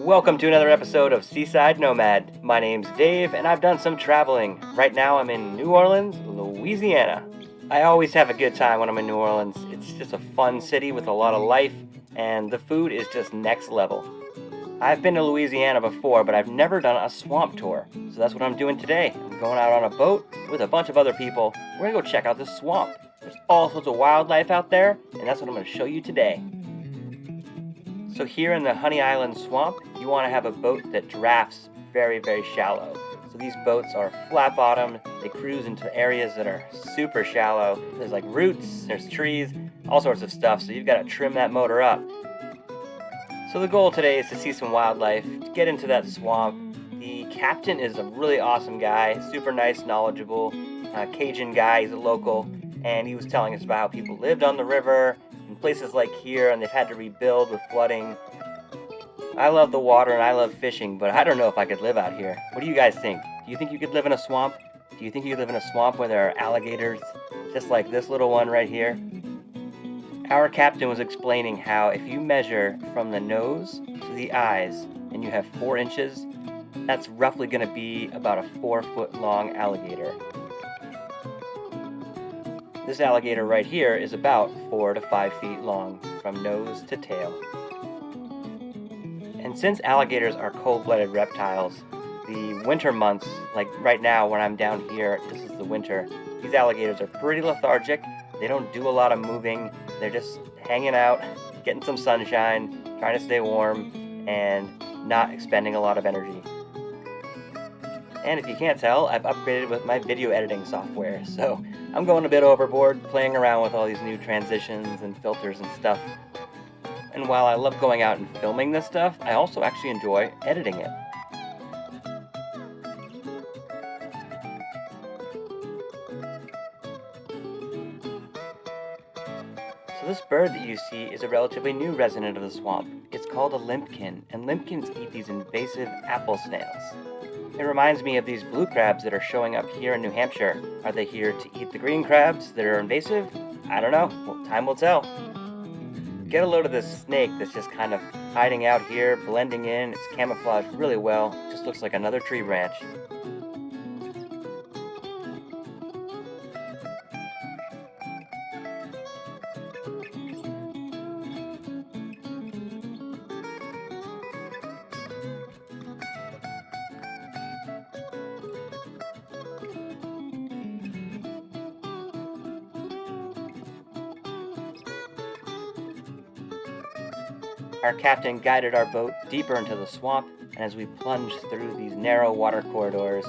Welcome to another episode of Seaside Nomad. My name's Dave, and I've done some traveling. Right now I'm in New Orleans, Louisiana. I always have a good time when I'm in New Orleans. It's just a fun city with a lot of life, and the food is just next level. I've been to Louisiana before, but I've never done a swamp tour, so that's what I'm doing today. I'm going out on a boat with a bunch of other people. We're gonna go check out this swamp. There's all sorts of wildlife out there, and that's what I'm gonna show you today. So here in the Honey Island Swamp, you want to have a boat that drafts very, very shallow. So these boats are flat bottomed, they cruise into areas that are super shallow. There's like roots, there's trees, all sorts of stuff, so you've got to trim that motor up. So the goal today is to see some wildlife, to get into that swamp. The captain is a really awesome guy, super nice, knowledgeable, Cajun guy, he's a local, and he was telling us about how people lived on the river, in places like here, and they've had to rebuild with flooding. I love the water and I love fishing, but I don't know if I could live out here. What do you guys think? Do you think you could live in a swamp? Do you think you could live in a swamp where there are alligators, just like this little one right here? Our captain was explaining how if you measure from the nose to the eyes and you have 4 inches, that's roughly going to be about a 4-foot long alligator. This alligator right here is about 4 to 5 feet long, from nose to tail. And since alligators are cold-blooded reptiles, the winter months, like right now when I'm down here, this is the winter, these alligators are pretty lethargic. They don't do a lot of moving. They're just hanging out, getting some sunshine, trying to stay warm, and not expending a lot of energy. And if you can't tell, I've upgraded with my video editing software, so I'm going a bit overboard, playing around with all these new transitions and filters and stuff. And while I love going out and filming this stuff, I also actually enjoy editing it. So this bird that you see is a relatively new resident of the swamp. It's called a limpkin, and limpkins eat these invasive apple snails. It reminds me of these blue crabs that are showing up here in New Hampshire. Are they here to eat the green crabs that are invasive? I don't know. Well, time will tell. Get a load of this snake that's just kind of hiding out here, blending in. It's camouflaged really well. Just looks like another tree branch. Our captain guided our boat deeper into the swamp, and as we plunged through these narrow water corridors,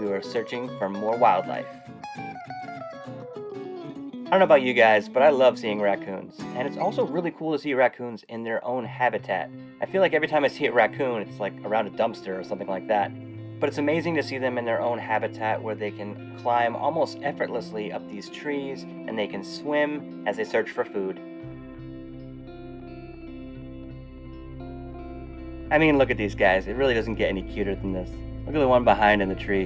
we were searching for more wildlife. I don't know about you guys, but I love seeing raccoons, and it's also really cool to see raccoons in their own habitat. I feel like every time I see a raccoon, it's like around a dumpster or something like that. But it's amazing to see them in their own habitat where they can climb almost effortlessly up these trees, and they can swim as they search for food. I mean, look at these guys. It really doesn't get any cuter than this. Look at the one behind in the tree.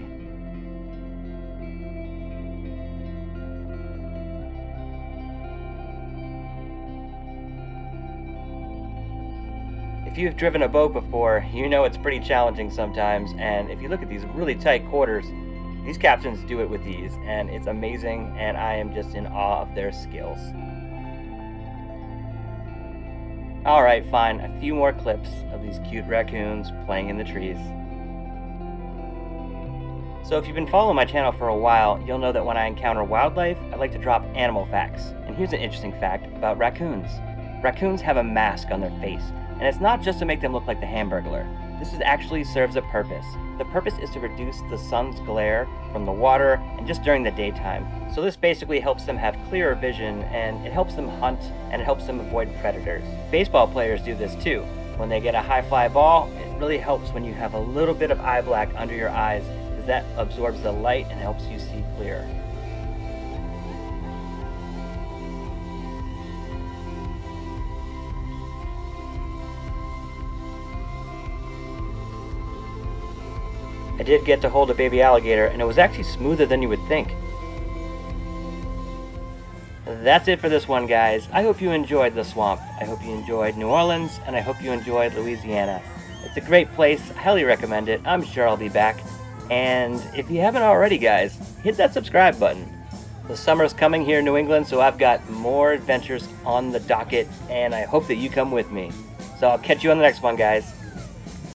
If you've driven a boat before, you know it's pretty challenging sometimes, and if you look at these really tight quarters, these captains do it with ease, and it's amazing, and I am just in awe of their skills. Alright, fine, a few more clips of these cute raccoons playing in the trees. So if you've been following my channel for a while, you'll know that when I encounter wildlife, I like to drop animal facts. And here's an interesting fact about raccoons. Raccoons have a mask on their face, and it's not just to make them look like the Hamburglar. This actually serves a purpose. The purpose is to reduce the sun's glare from the water and just during the daytime. So this basically helps them have clearer vision, and it helps them hunt, and it helps them avoid predators. Baseball players do this too. When they get a high fly ball, it really helps when you have a little bit of eye black under your eyes, because that absorbs the light and helps you see clearer. I did get to hold a baby alligator, and it was actually smoother than you would think. That's it for this one, guys. I hope you enjoyed the swamp. I hope you enjoyed New Orleans, and I hope you enjoyed Louisiana. It's a great place. I highly recommend it. I'm sure I'll be back. And if you haven't already, guys, hit that subscribe button. The summer's coming here in New England, so I've got more adventures on the docket, and I hope that you come with me. So I'll catch you on the next one, guys.